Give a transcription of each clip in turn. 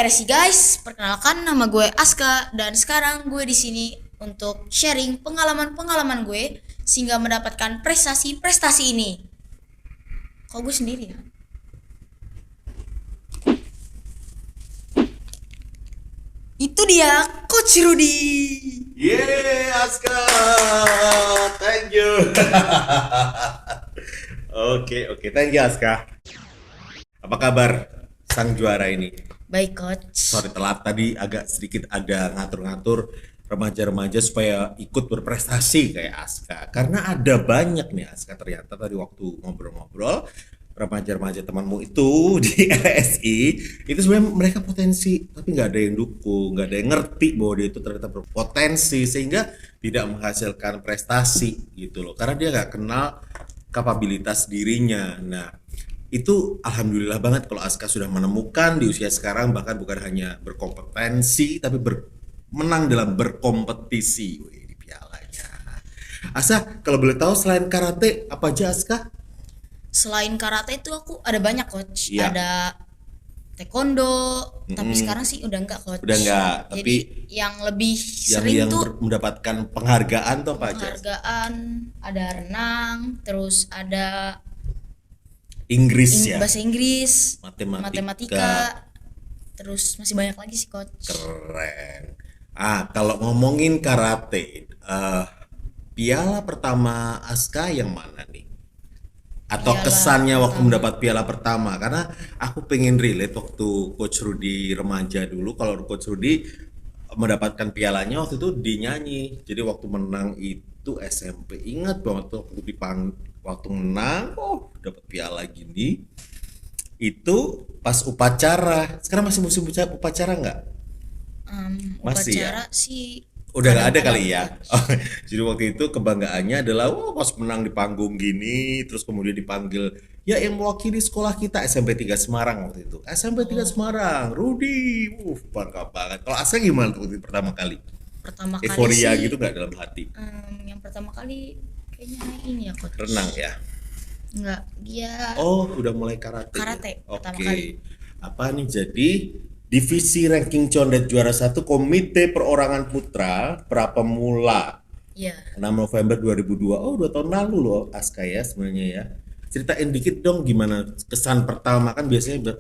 RSI guys, perkenalkan nama gue Aska dan sekarang gue di sini untuk sharing pengalaman-pengalaman gue sehingga mendapatkan prestasi-prestasi ini. Kok gue sendiri ya? Itu dia Coach Rudy. Yeay, Aska, thank you. Oke, thank you Aska. Apa kabar sang juara ini? Baik Coach. Sorry telat tadi, agak sedikit ada ngatur-ngatur remaja-remaja supaya ikut berprestasi kayak Aska. Karena ada banyak nih Aska, ternyata tadi waktu ngobrol-ngobrol remaja-remaja temanmu itu di LSI itu sebenarnya mereka potensi tapi nggak ada yang dukung, nggak ada yang ngerti bahwa dia itu ternyata berpotensi sehingga tidak menghasilkan prestasi gitu loh, karena dia nggak kenal kapabilitas dirinya. Nah itu alhamdulillah banget kalau Aska sudah menemukan di usia sekarang, bahkan bukan hanya berkompetensi tapi menang dalam berkompetisi. Wih, di pialanya. Aska, kalau boleh tahu selain karate apa aja Aska? Selain karate itu aku ada banyak Coach. Iya. Ada taekwondo, tapi sekarang sih udah enggak Coach. Udah enggak, Jadi tapi yang lebih yang sering tuh mendapatkan penghargaan tuh apa aja? penghargaan, ada renang, terus ada Inggris ya, bahasa Inggris, matematika. matematika, terus masih banyak lagi sih Coach. Keren. Kalau ngomongin karate, piala pertama Aska yang mana nih? Atau Piala kesannya waktu pertama. mendapat piala pertama? Karena aku pengen relate waktu Coach Rudy remaja dulu. Kalau Coach Rudy mendapatkan pialanya waktu itu dinyanyi. Jadi waktu menang itu SMP. Ingat banget tuh waktu menang, dapat piala gini. Itu pas upacara. Sekarang masih musim upacara nggak? Masih ya? Upacara sih Udah nggak ada kadang-kadang kali ya. Coach. Jadi waktu itu kebanggaannya adalah pas menang di panggung gini, terus kemudian dipanggil ya yang mewakili sekolah kita SMP 3 Semarang waktu itu. SMP 3 Semarang, Rudy. Bangga banget. Kalau Asa gimana tuh waktu itu pertama kali? Pertama kali Euforia sih gitu nggak dalam hati? yang pertama kali kayaknya ini ya Coach. Renang ya. Enggak, dia Oh, udah mulai karate. karate Ya? pertama Oke. kali. Apa nih jadi divisi ranking condet juara 1 Komite Perorangan Putra pra pemula Iya. 6 November 2002. Oh, 2 tahun lalu loh Aska ya sebenarnya ya. Ceritain dikit dong gimana kesan pertama, kan biasanya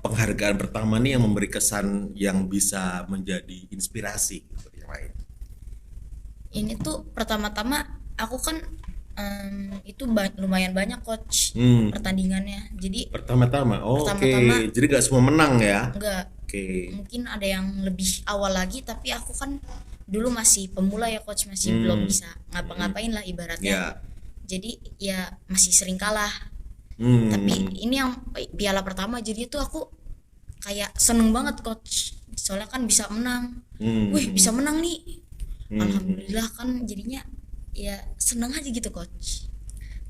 penghargaan pertama nih yang memberi kesan yang bisa menjadi inspirasi untuk yang lain. Ini tuh pertama-tama aku kan itu lumayan banyak Coach pertandingannya. Jadi Pertama-tama, oke. Pertama-tama. Jadi gak semua menang ya? enggak, Oke. mungkin ada yang lebih awal lagi, tapi aku kan dulu masih pemula ya Coach, masih belum bisa ngapa-ngapain lah ibaratnya. Ya. Jadi ya masih sering kalah. Hmm. Tapi ini yang piala pertama, jadi tuh aku kayak seneng banget Coach, soalnya kan bisa menang. Wih, bisa menang nih, alhamdulillah kan, jadinya ya seneng aja gitu Coach.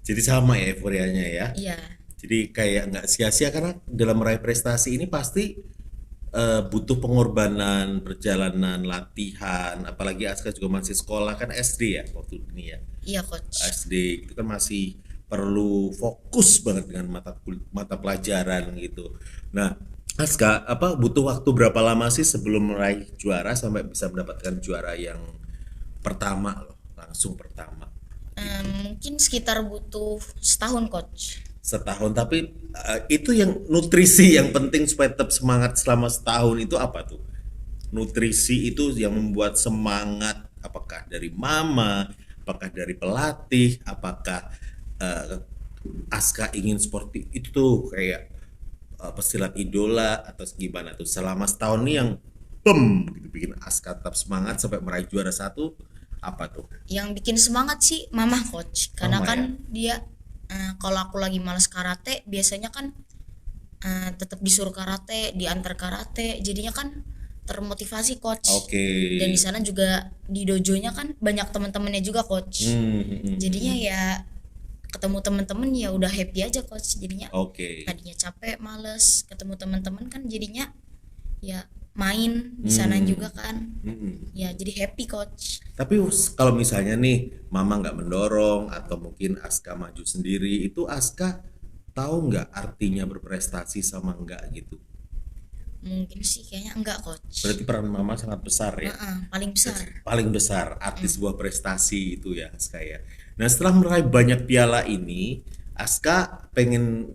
Jadi sama ya euforianya ya. Iya. Jadi kayak nggak sia-sia, karena dalam meraih prestasi ini pasti butuh pengorbanan, perjalanan, latihan. Apalagi Aska juga masih sekolah kan SD ya waktu ini ya. Iya Coach. SD itu kan masih perlu fokus banget dengan mata pelajaran gitu. Nah, Aska, butuh waktu berapa lama sih sebelum meraih juara sampai bisa mendapatkan juara yang pertama loh, langsung pertama? Mungkin sekitar butuh setahun Coach. Setahun, tapi itu yang nutrisi yang penting supaya tetap semangat selama setahun itu apa tuh? Nutrisi itu yang membuat semangat, apakah dari mama, apakah dari pelatih, apakah Aska ingin seperti itu tuh kayak pesilat idola atau gimana tuh selama setahun nih yang gitu bikin Aska tetap semangat sampai meraih juara 1, apa tuh? Yang bikin semangat sih mama Coach, karena Mama kan ya? dia kalau aku lagi malas karate biasanya kan tetap disuruh karate, diantar karate, jadinya kan termotivasi Coach. Oke. Dan di sana juga di dojonya kan banyak teman-temannya juga Coach. Jadinya ya ketemu teman-teman ya udah happy aja Coach, jadinya Oke. tadinya capek males ketemu teman-teman kan jadinya ya main di sana juga kan, ya jadi happy Coach. Tapi kalau misalnya nih mama nggak mendorong atau mungkin Aska maju sendiri, itu Aska tahu nggak artinya berprestasi sama enggak gitu? Mungkin sih kayaknya enggak coach. Berarti peran mama sangat besar ya. Paling besar. Paling besar arti sebuah prestasi itu ya Aska ya. Nah setelah meraih banyak piala ini, Aska pengen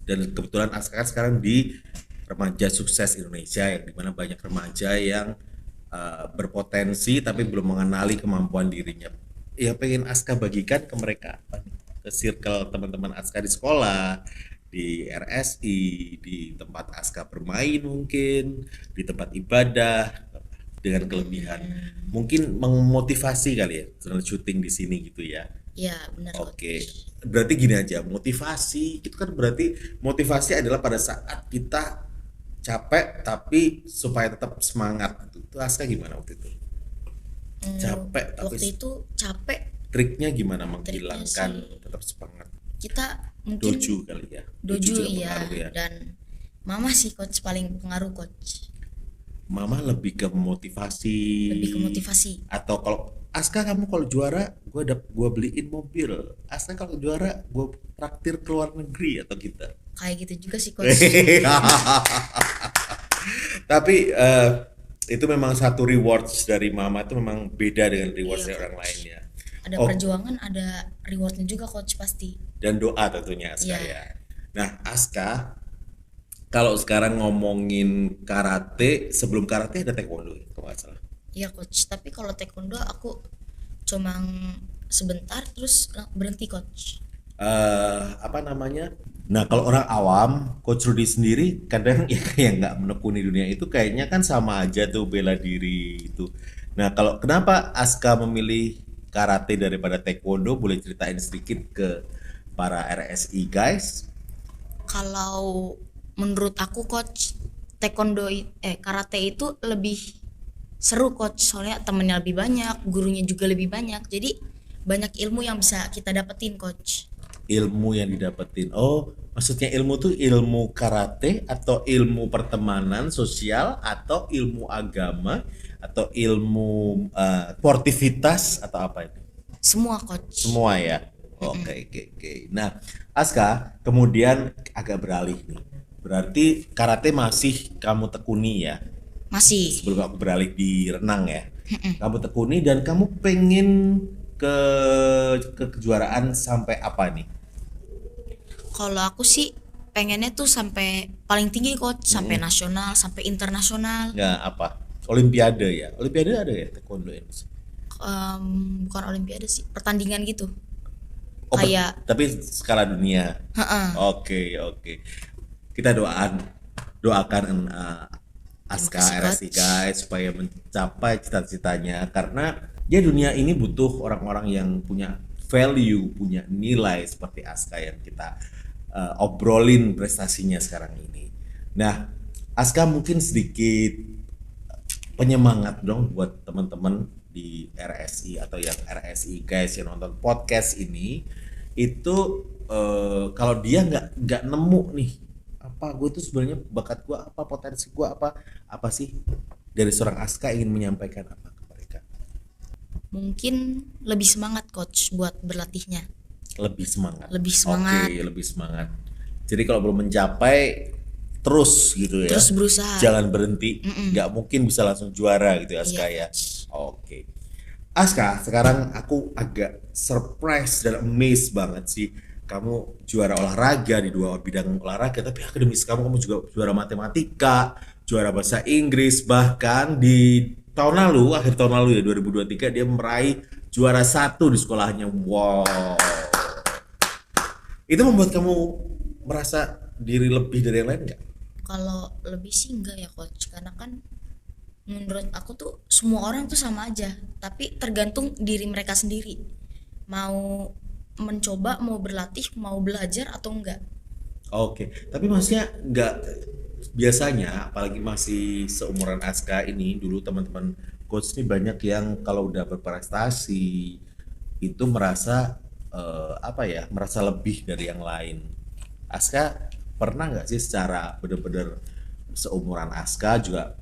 dan kebetulan Aska kan sekarang di remaja sukses Indonesia yang dimana banyak remaja yang berpotensi tapi belum mengenali kemampuan dirinya. Ya pengen Aska bagikan ke mereka apa nih? Ke circle teman-teman Aska di sekolah, di RSI, di tempat Aska bermain mungkin, di tempat ibadah dengan kelebihan. Mungkin memotivasi kali ya, dengan syuting di sini gitu ya. Ya benar Oke, coach. berarti gini aja, motivasi itu kan berarti motivasi adalah pada saat kita capek tapi supaya tetap semangat. Itu Aska gimana waktu itu? Capek tapi Waktu itu capek. triknya gimana Triknya menghilangkan sih tetap semangat? kita mungkin Doju kali ya. doju Juga ya, pengaruh ya. dan mama sih coach paling pengaruh coach. Mama lebih ke motivasi Lebih ke motivasi. atau kalau Aska kamu kalau juara gua beliin mobil. Aska kalau juara gua traktir ke luar negeri atau kita. Kayak gitu juga sih coach. Tapi itu memang satu rewards dari mama itu memang beda dengan rewards Iya dari orang coach. lain ya. Ada Oh, perjuangan, ada rewardnya juga coach pasti. dan doa tentunya Aska Iya. ya. Nah, Aska kalau sekarang ngomongin karate, sebelum karate ada taekwondo ya, kalau nggak salah. Iya coach. Tapi kalau taekwondo aku cuma sebentar terus berhenti coach. Apa namanya? Nah, kalau orang awam, Coach Rudy sendiri kadang ya kayak nggak menekuni dunia itu kayaknya kan sama aja tuh bela diri itu. Nah, kalau kenapa Aska memilih karate daripada taekwondo? Boleh ceritain sedikit ke para RSI guys? Kalau menurut aku coach, karate itu lebih seru coach, soalnya temennya lebih banyak, gurunya juga lebih banyak, jadi banyak ilmu yang bisa kita dapetin coach. Ilmu yang didapetin. Oh, maksudnya ilmu tuh ilmu karate atau ilmu pertemanan sosial atau ilmu agama atau ilmu sportivitas atau apa itu? Semua coach. Semua ya. Oke, oke, oke. Nah, Aska kemudian agak beralih nih. Berarti karate masih kamu tekuni ya. Masih. Sebelum aku beralih di renang ya. Kamu tekuni dan kamu pengen ke kejuaraan sampai apa nih? Kalau aku sih pengennya tuh sampai paling tinggi coach, sampai nasional, sampai internasional. Nggak apa? Olimpiade ya. Olimpiade ada ya taekwondo ini. Bukan olimpiade sih, pertandingan gitu. Oh, Kayak tapi skala dunia. Oke, oke. Kita doakan Aska kasih, RSI Coach. guys supaya mencapai cita-citanya karena ya dunia ini butuh orang-orang yang punya value, punya nilai seperti Aska yang kita obrolin prestasinya sekarang ini. Nah, Aska mungkin sedikit penyemangat dong buat teman-teman di RSI atau yang RSI guys yang nonton podcast ini itu kalau dia nggak nemu nih apa gue tuh sebenarnya bakat gue apa potensi gue apa sih dari seorang Aska ingin menyampaikan apa ke mereka. mungkin lebih semangat coach buat berlatihnya. Lebih semangat. Lebih semangat. Oke, lebih semangat. Jadi kalau belum mencapai terus gitu ya. Terus berusaha. Jangan berhenti. Nggak mungkin bisa langsung juara gitu ya Aska Iya, ya. Oke. Aska, sekarang aku agak surprise dan amazed banget sih. Kamu juara olahraga di dua bidang olahraga, tapi akademis kamu juga juara matematika, juara bahasa Inggris, bahkan di tahun lalu, akhir tahun lalu ya 2023 dia meraih juara 1 di sekolahnya. Wow. Itu membuat kamu merasa diri lebih dari yang lain nggak? Kalau lebih sih enggak ya coach, karena kan menurut aku tuh semua orang tuh sama aja, tapi tergantung diri mereka sendiri mau mencoba, mau berlatih, mau belajar atau enggak. Oke, tapi maksudnya nggak biasanya, apalagi masih seumuran Aska ini, dulu teman-teman coach ini banyak yang kalau udah berprestasi itu merasa apa ya, merasa lebih dari yang lain. Aska pernah nggak sih secara bener-bener seumuran Aska juga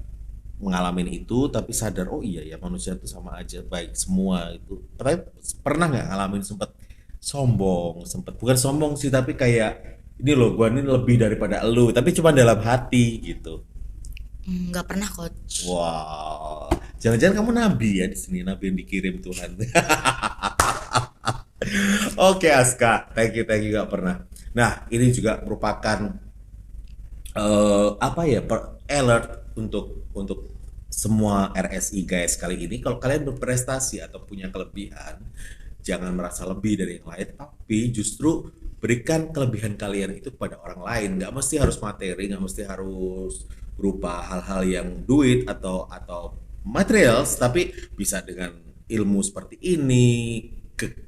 mengalami itu, tapi sadar oh iya ya manusia itu sama aja baik semua itu. Tapi pernah nggak ngalamin sempet sombong, sempet bukan sombong sih tapi kayak ini loh gua ini lebih daripada elu, tapi cuma dalam hati gitu. Nggak pernah coach. Wow, jangan-jangan kamu nabi ya di sini, nabi yang dikirim Tuhan. Oke Aska, thank you gak pernah. Nah ini juga merupakan apa ya, alert untuk semua RSI guys kali ini. Kalau kalian berprestasi atau punya kelebihan, jangan merasa lebih dari yang lain, tapi justru berikan kelebihan kalian itu kepada orang lain. Nggak mesti harus materi, nggak mesti harus berupa hal-hal yang duit atau material, tapi bisa dengan ilmu seperti ini,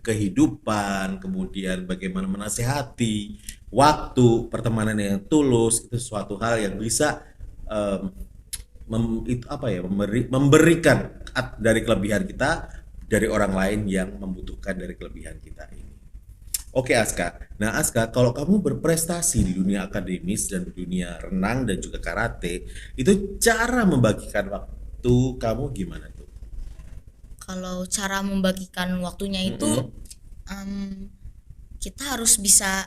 kehidupan, kemudian bagaimana menasehati, waktu, pertemanan yang tulus, itu suatu hal yang bisa em, itu apa ya, memberikan dari kelebihan kita dari orang lain yang membutuhkan dari kelebihan kita ini. Oke Aska, nah Aska, kalau kamu berprestasi di dunia akademis dan di dunia renang dan juga karate, itu cara membagikan waktu kamu gimana tuh? Kalau cara membagikan waktunya itu Mm-mm. kita harus bisa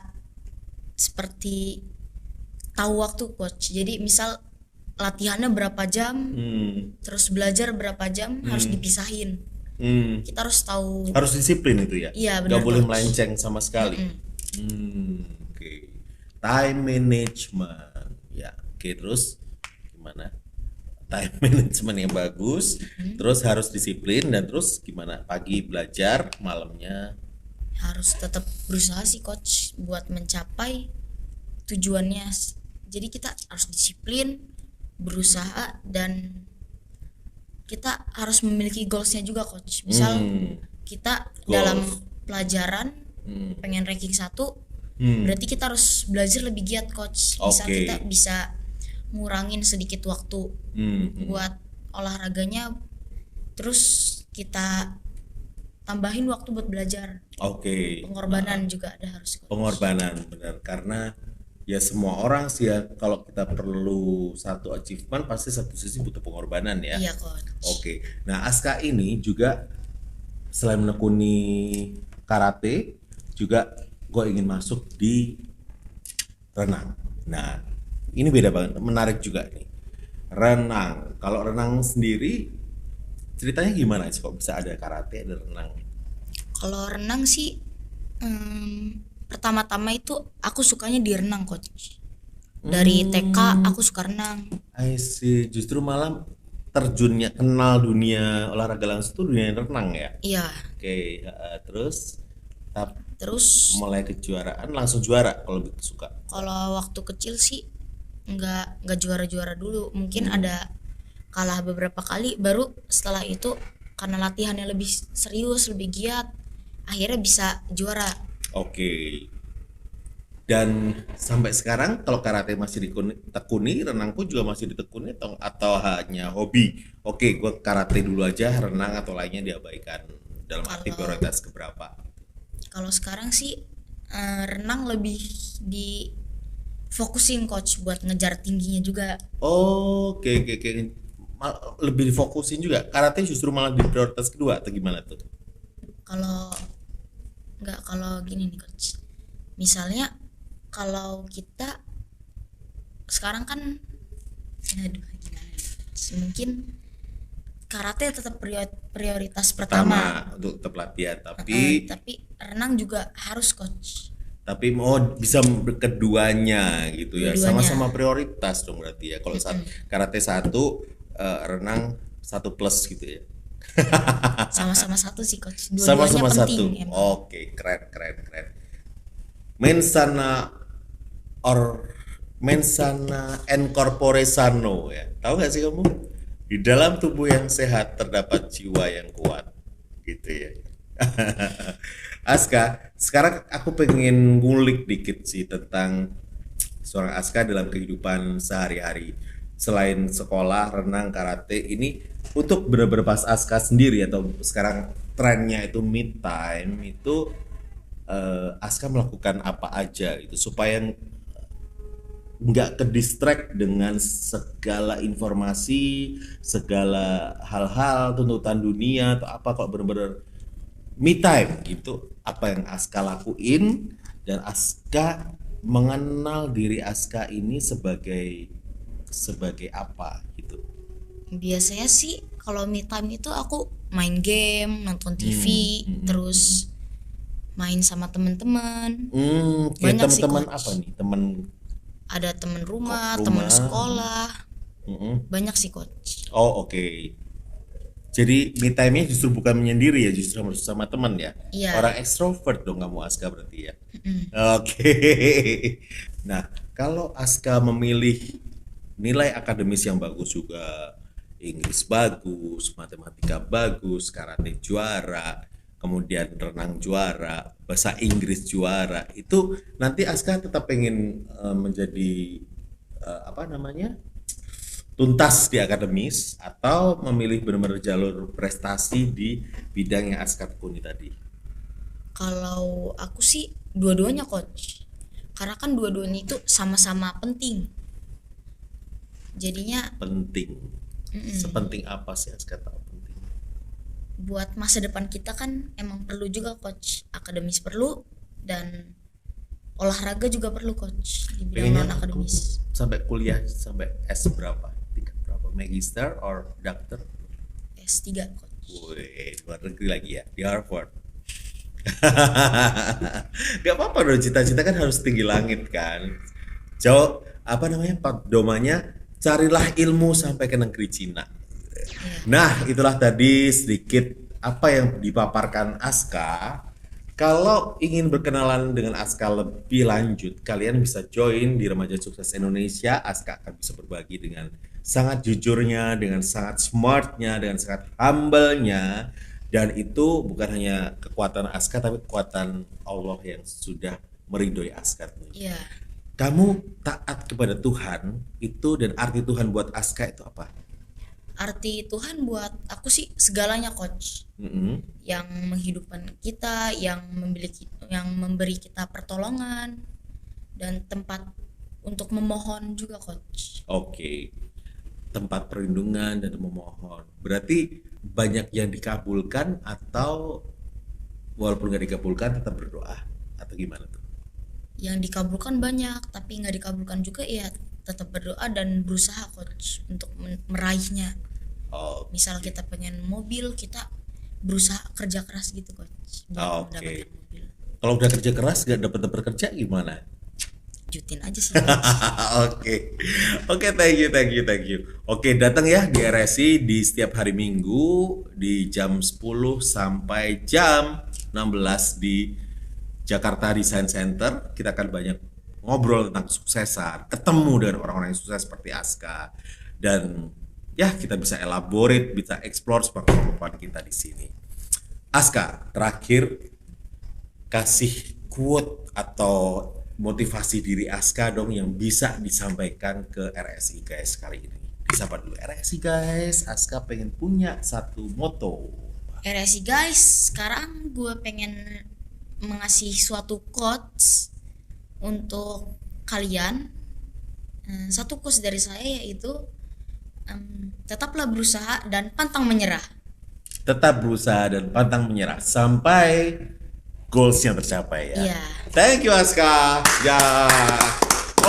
seperti tahu waktu coach. Jadi misal latihannya berapa jam, Hmm. terus belajar berapa jam harus Hmm. dipisahin. Hmm. Kita harus tahu. Harus disiplin itu ya, Iya nggak benar boleh coach. melenceng sama sekali. Oke. Time management ya, oke, terus gimana time management yang bagus, terus harus disiplin, dan terus gimana pagi belajar, malamnya. Harus tetap berusaha sih coach buat mencapai tujuannya. Jadi kita harus disiplin, berusaha, dan kita harus memiliki goalsnya juga coach. Misal Hmm. kita Goals. dalam pelajaran Hmm. pengen ranking 1, Hmm. berarti kita harus belajar lebih giat coach. Bisa Oke. kita bisa ngurangin sedikit waktu Hmm. buat olahraganya, terus kita tambahin waktu buat belajar. Oke. Pengorbanan juga ada harus coach. Pengorbanan benar, karena ya semua orang sih ya, kalau kita perlu satu achievement pasti satu sisi butuh pengorbanan ya. Iya coach. Oke, nah Aska ini juga selain menekuni karate, juga gue ingin masuk di renang. Nah, ini beda banget, menarik juga nih. Renang, kalau renang sendiri ceritanya gimana sih kok bisa ada karate, ada renang? Kalau renang sih pertama-tama itu aku sukanya di renang coach. Dari TK aku suka renang. I see, justru malah terjunnya kenal dunia olahraga langsung tuh dunia renang ya. Iya, Oke, terus terus mulai kejuaraan langsung juara kalau begitu suka. kalau waktu kecil sih nggak juara-juara dulu. Mungkin ada kalah beberapa kali, baru setelah itu karena latihannya lebih serius, lebih giat, akhirnya bisa juara. Oke. Dan sampai sekarang kalau karate masih ditekuni, renang pun juga masih ditekuni atau hanya hobi? Oke, gue karate dulu aja, renang atau lainnya diabaikan, dalam arti Kalau prioritas keberapa? kalau sekarang sih renang lebih difokusin coach buat ngejar tingginya juga. Oke, oke, oke. Lebih difokusin juga. Karate justru malah di prioritas kedua atau gimana tuh? Kalau nggak, kalau gini nih coach, misalnya kalau kita sekarang kan, aduh gimana nih, coach? Mungkin karate tetap prioritas pertama. Pertama untuk tetap latihan, Tapi renang juga harus coach. tapi mau bisa keduanya gitu ya, Dua-duanya. sama-sama prioritas dong berarti ya. Kalau saat karate satu, renang satu plus gitu ya. Sama-sama satu sih coach, dua-duanya Sama-sama penting satu. emang. Oke, keren, keren, keren. Mensana or mensana en corpore sano ya. Tahu nggak sih kamu? Di dalam tubuh yang sehat terdapat jiwa yang kuat. Gitu ya. Aska, sekarang aku pengen ngulik dikit sih tentang seorang Aska dalam kehidupan sehari-hari. Selain sekolah, renang, karate, ini untuk bener-bener pas Aska sendiri atau sekarang trennya itu mid time itu, Aska melakukan apa aja itu supaya nggak ke distract dengan segala informasi, segala hal-hal tuntutan dunia atau apa. Kok bener-bener me time gitu, apa yang Aska lakuin dan Aska mengenal diri Aska ini sebagai apa gitu? Biasanya sih kalau me time itu aku main game, nonton TV, terus main sama teman-teman. Kayak Banyak sih, teman-teman Coach. apa nih? Teman Ada teman rumah, rumah. teman sekolah, Mm-mm. banyak sih, Coach. Oh, oke. Jadi me time-nya justru bukan menyendiri ya, justru harus sama teman ya. Iya. Orang ekstrovert dong kamu Aska berarti ya. Oke. Nah, kalau Aska memilih nilai akademis yang bagus juga, Inggris bagus, matematika bagus, karate juara, kemudian renang juara, bahasa Inggris juara, itu nanti Aska tetap pengen menjadi apa namanya? Tuntas di akademis atau memilih benar-benar jalur prestasi di bidang yang Aska tekuni tadi? Kalau aku sih dua-duanya, Coach. Karena kan dua-duanya itu sama-sama penting. Jadinya Penting. Sepenting apa sih Aska tahu penting? buat masa depan kita kan emang perlu juga, Coach. Akademis perlu dan olahraga juga perlu, Coach, di bidang Pengennya non akademis. sampai kuliah sampai S berapa? Tingkat berapa? Magister or doctor? S3, Coach. Wih, luar negeri lagi ya, di Harvard. Gak apa-apa dong, cita-cita kan harus tinggi langit kan. Jauh, apa namanya, pedomannya, carilah ilmu sampai ke negeri Cina. Nah, itulah tadi sedikit apa yang dipaparkan Aska. Kalau ingin berkenalan dengan Aska lebih lanjut, kalian bisa join di Remaja Sukses Indonesia. Aska akan bisa berbagi dengan sangat jujurnya, dengan sangat smartnya, dengan sangat humble-nya. Dan itu bukan hanya kekuatan Aska, tapi kekuatan Allah yang sudah meridhoi Aska. Iya. Kamu taat kepada Tuhan itu, dan arti Tuhan buat Aska itu apa? Arti Tuhan buat aku sih segalanya, Coach. Mm-mm. Yang menghidupkan kita, yang memberi kita pertolongan dan tempat untuk memohon juga, Coach. Oke, tempat perlindungan dan memohon. Berarti banyak yang dikabulkan atau walaupun nggak dikabulkan tetap berdoa atau gimana tuh? Yang dikabulkan banyak, tapi nggak dikabulkan juga ya tetap berdoa dan berusaha, Coach, untuk meraihnya. Oh, Misal kita pengen mobil, kita berusaha kerja keras gitu, Coach, buat oke. mendapatkan mobil. Kalau udah kerja keras nggak dapat kerja gimana? Jutin aja sih, Coach. Oke, oke, thank you. Oke, datang ya di RSI di setiap hari Minggu di jam 10 sampai jam 16 di Jakarta Design Center. Kita akan banyak ngobrol tentang kesuksesan, ketemu dengan orang-orang yang sukses seperti Aska, dan ya kita bisa elaborate, bisa explore seperti kemampuan kita di sini. Aska, terakhir kasih quote atau motivasi diri Aska dong yang bisa disampaikan ke RSI guys kali ini. Disapa dulu RSI guys, Aska pengen punya satu moto. RSI guys, sekarang gue pengen mengasih suatu quotes untuk kalian. Satu quotes dari saya yaitu tetaplah berusaha dan pantang menyerah. Tetap berusaha dan pantang menyerah sampai goalsnya tercapai ya. Iya. Thank you Aska. Ya.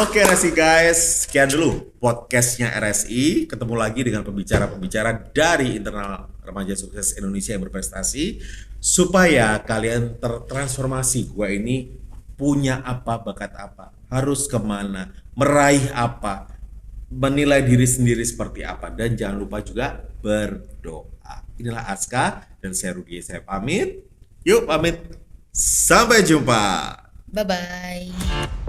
Oke RSI guys, sekian dulu podcastnya RSI. Ketemu lagi dengan pembicara-pembicara dari internal Remaja Sukses Indonesia yang berprestasi, supaya kalian tertransformasi. Gua ini punya apa, bakat apa, harus kemana, meraih apa, menilai diri sendiri seperti apa, dan jangan lupa juga berdoa. Inilah Aska dan saya Rudi, saya pamit. Yuk pamit. Sampai jumpa. Bye bye.